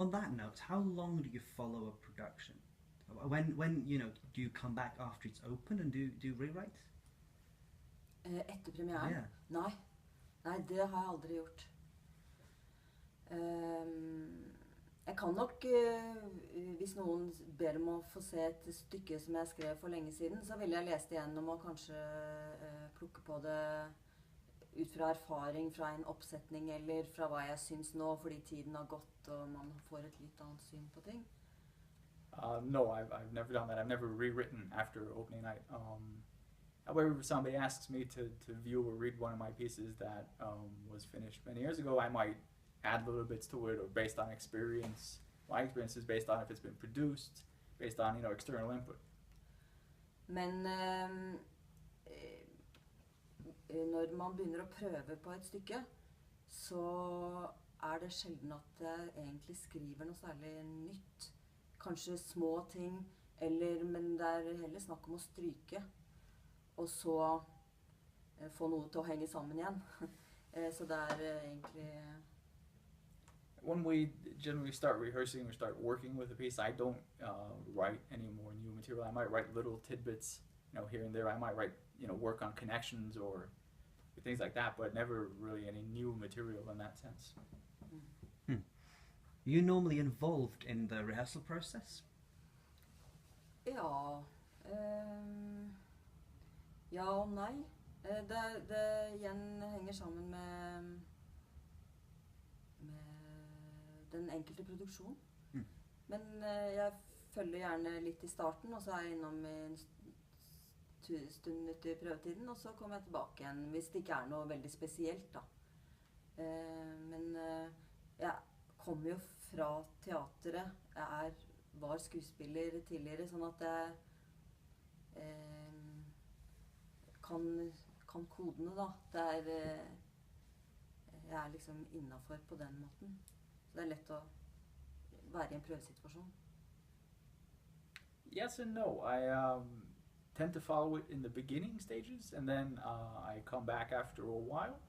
On that note, how long do you follow a production? When do you come back after it's open and do rewrites? Etter premieren? Yeah. Nei, det har jeg aldri gjort. Jeg kan nok, hvis noen ber om å få se et stykke som jeg skrev for lenge siden, så ville jeg lest igjennom og kanskje plukke på det ut fra erfaring fra en oppsetning eller fra hva jeg syns nå, fordi tiden har gått og man får et litt annet syn på ting. No, I've never done that. I've never rewritten after opening night. However, if somebody asks me to view or read one of my pieces that was finished many years ago, I might add little bits to it, or based on experience. My experience is based on if it's been produced, based on external input. Men når man begynner å prøve på et stykke, så det sjelden at jeg egentlig skriver noe særlig nytt. Kanskje små ting, men det heller snakk om å stryke, og så få noe til å henge sammen igjen. Så det egentlig... When we generally start rehearsing or start working with a piece, I don't write any more new material. I might write little tidbits, here and there. I might write, work on connections or things like that, but never really any new material in that sense. Are you normally involved in the rehearsal process? Ja, ja og nei. Det igjen henger sammen med den enkelte produksjon. Men jeg følger gjerne litt i starten, og så jeg innom en stund ut i prøvetiden, og så kommer jeg tilbake igjen, hvis det ikke noe veldig spesielt da. Men jeg kommer jo fra teateret. Jeg var skuespiller tidligere, sånn at jeg kan kodene da. Jeg liksom innenfor på den måten. Så det lett å være i en prøvesituasjon. Yes and no. I tend to follow it in the beginning stages, and then I come back after a while.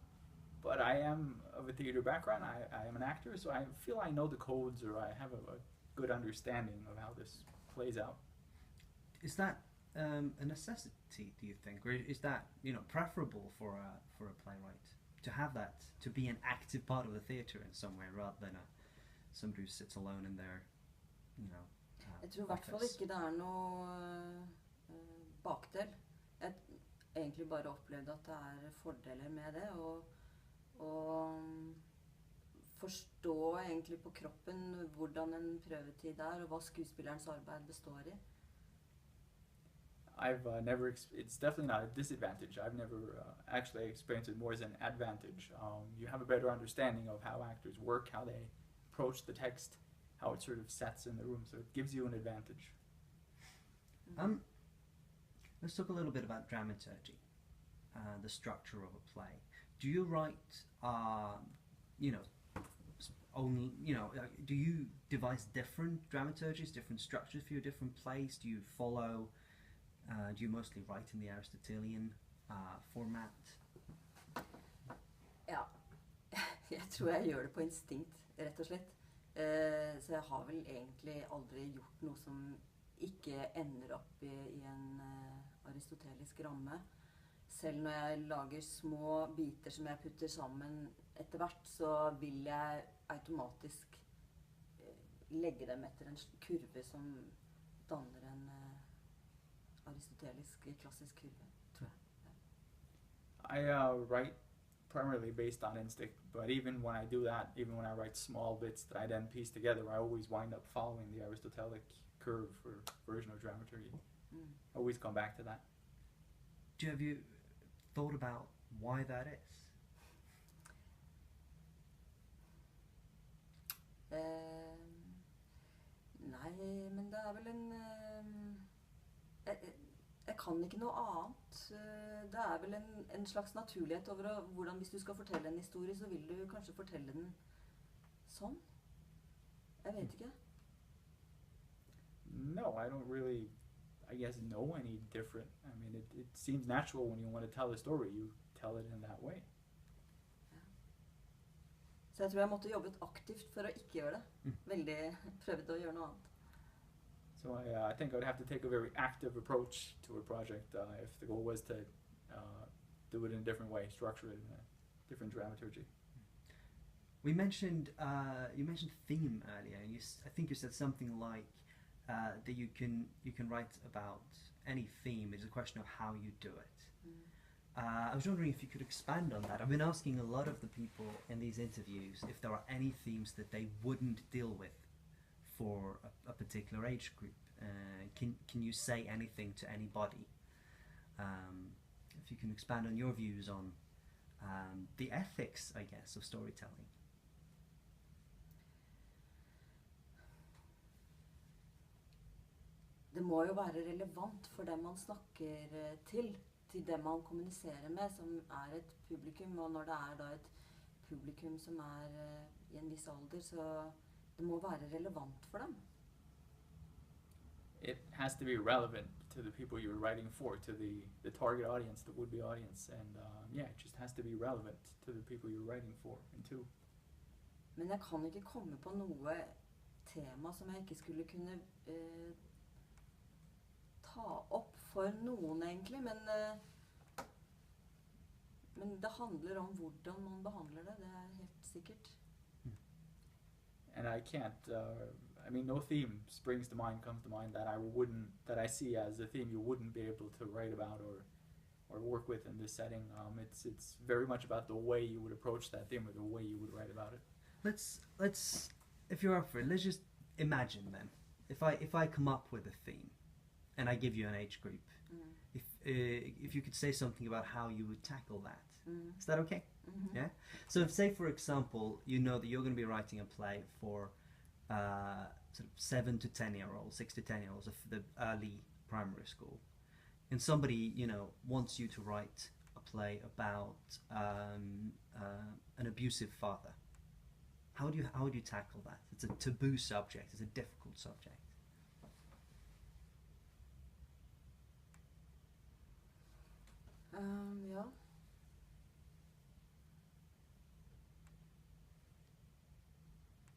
But I am of a theater background. I am an actor, so I feel I know the codes, or I have a good understanding of how this plays out. Is that a necessity, do you think, or is that preferable for a playwright to have that, to be an active part of the theater in some way, rather than somebody who sits alone in their Jeg tror I hvert fall ikke det noe bakdel. Jeg egentlig bare opplevde at det fordeler med det, og forstå egentlig på kroppen hvordan en prøvetid og hva skuespillerens arbeid består I. It's definitely not a disadvantage. I've never actually experienced it more as an advantage. You have a better understanding of how actors work, how they approach the text, how it sort of sets in the room, so it gives you an advantage. Let's talk a little bit about dramaturgy, the structure of a play. Do you write, do you devise different dramaturgies, different structures for your different plays? Do you follow, do you mostly write in the Aristotelian format? Ja, jeg tror jeg gjør det på instinkt, rett og slett. Så jeg har vel egentlig aldri gjort noe som ikke ender opp I en aristotelisk ramme. Selv når jeg lager små biter som jeg putter sammen etter hvert, så vil jeg automatisk legge dem etter en kurve som danner en aristotelisk, klassisk kurve, tror jeg. I write primarily based on instinct, but even when I do that, even when I write small bits that I then piece together, I always wind up following the Aristotelic curve for version of dramaturgy. I always come back to that. Have you thought about why that is? Nei, men det vel en... Jeg kan ikke noe annet. Det vel en slags naturlighet over hvordan hvis du skal fortelle en historie, så vil du kanskje fortelle den sånn. Jeg vet ikke. No, I don't really, I guess, know any different. I mean, it seems natural when you want to tell a story, you tell it in that way. Så jeg tror jeg måtte jobbet aktivt for å ikke gjøre det. Veldig prøvd å gjøre noe annet. So I think I would have to take a very active approach to a project if the goal was to do it in a different way, structure it in a different dramaturgy. We mentioned you mentioned theme earlier. I think you said something like that you can write about any theme. It's a question of how you do it. I was wondering if you could expand on that. I've been asking a lot of the people in these interviews if there are any themes that they wouldn't deal with for a particular age group. Can you say anything to anybody? If you can expand on your views on the ethics, I guess, of storytelling. Det må jo være relevant for dem man snakker til dem man kommuniserer med, som et publikum, og når det da et publikum som I en viss alder, så det må være relevant for dem. It has to be relevant to the people you're writing for, to the target audience, the would-be audience, and yeah, it just has to be relevant to the people you're writing for, and to. Men jeg kan ikke komme på noe tema som jeg ikke skulle kunne ta opp for noen egentlig, men det handler om hvordan man behandler det, det helt sikkert. And I can't, I mean, no theme comes to mind that I see as a theme you wouldn't be able to write about or work with in this setting. It's very much about the way you would approach that theme or the way you would write about it. Let's if you're up for it, let's just imagine then. If I come up with a theme and I give you an age group, if you could say something about how you would tackle that. Is that okay? Yeah. So if, say for example, you know that you're going to be writing a play for sort of 7 to 10 year olds, 6 to 10 year olds of the early primary school, and somebody wants you to write a play about an abusive father. How would you tackle that? It's a taboo subject. It's a difficult subject. Ja.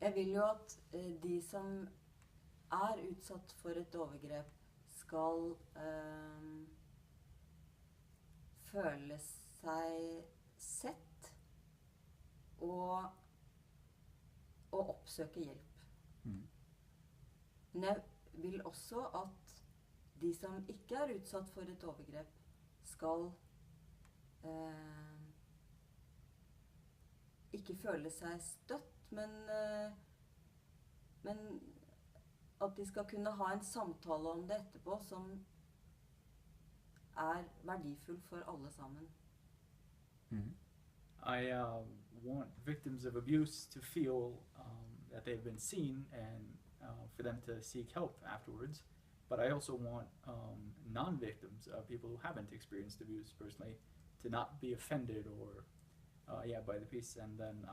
Jeg vil jo at de som utsatt for et overgrep skal føle seg sett og oppsøke hjelp. Men jeg vil også at de som ikke utsatt for et overgrep skal ikke føle seg støtt, men at de skal kunne ha en samtale om det etterpå som verdifull for alle sammen. I want victims of abuse to feel that they've been seen and for them to seek help afterwards. But I also want non-victims, people who haven't experienced abuse personally, to not be offended or by the piece, and then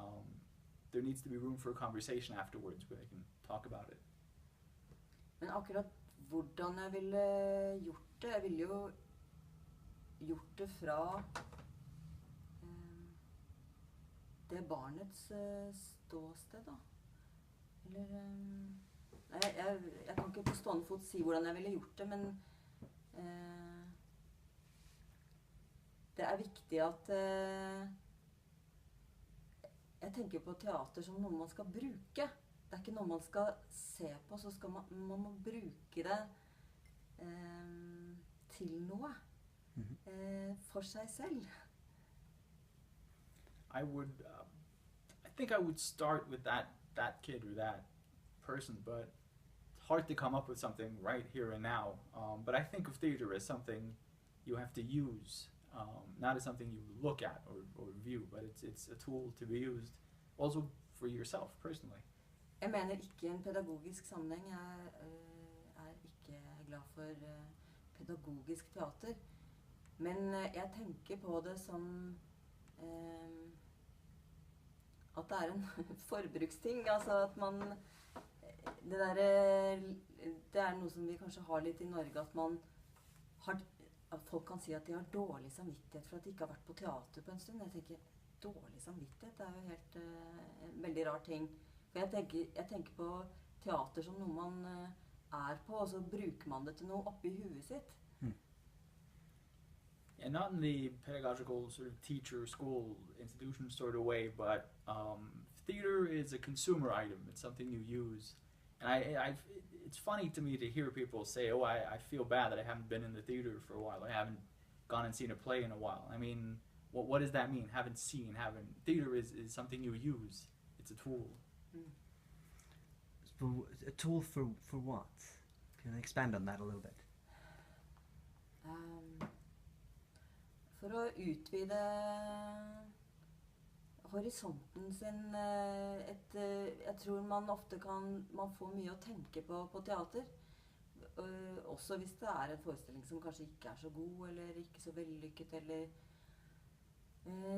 there needs to be room for a conversation afterwards where they can talk about it. Men akkurat hvordan jeg ville gjort det, jeg ville jo gjort det fra det barnets ståsted da. Eller jeg kan ikke på stående fot si hvordan jeg ville gjort det, men det viktig at jeg tenker på teater som noe man skal bruke. Det ikke noe man skal se på, så skal man må bruke det til noe for seg selv. I think I would start with that kid or that person, but it's hard to come up with something right here and now. But I think of theater as something you have to use, not as something you look at or view, but it's a tool to be used also for yourself personally. Jeg mener ikke en pedagogisk sammenheng. Jeg ikke glad for pedagogisk teater, men jeg tenker på det som at det en forbruksting, altså at man det noe som vi kanskje har litt i Norge, at man har, at folk kan si at de har dårlig samvittighet for at de ikke har vært på teater på en stund. Jeg tenker, dårlig samvittighet. Det er jo helt en veldig rar ting. For jeg tenker på teater som noe man er på, og så bruker man det til noe oppi huet sitt. Yeah, not in the pedagogical sort of teacher school institution sort of way, but theater is a consumer item. It's something you use. And it's funny to me to hear people say, oh, I feel bad that I haven't been in the theater for a while. I haven't gone and seen a play in a while. I mean, what does that mean? Theater is something you use. It's a tool. A tool for what? Can you expand on that a little bit? For å utvide horisonten sin. Jeg tror man ofte man får mye å tenke på teater. Også hvis det er en forestilling som kanskje ikke er så god, eller ikke så vellykket, eller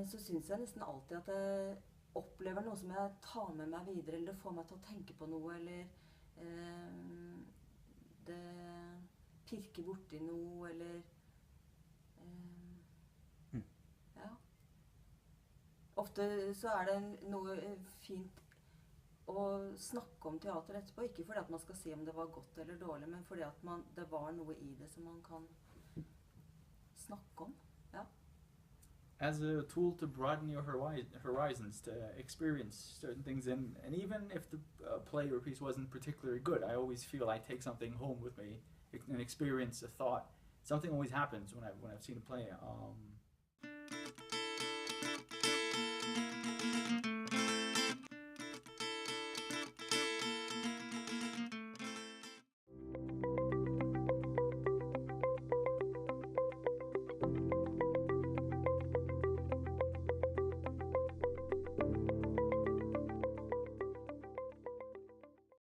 så synes jeg nesten alltid at jeg opplever noe som jeg tar med meg videre, eller det får meg til å tenke på noe, eller det pirker borti noe, eller ja. Ofte så er det noe fint å snakke om teater etterpå, ikke fordi at man skal si om det var godt eller dårlig, men fordi at det var noe i det som man kan snakke om. Ja. As a tool to broaden your horizons, to experience certain things, and even if the play or piece wasn't particularly good, I always feel I take something home with me, an experience, a thought. Something always happens when I've seen a play.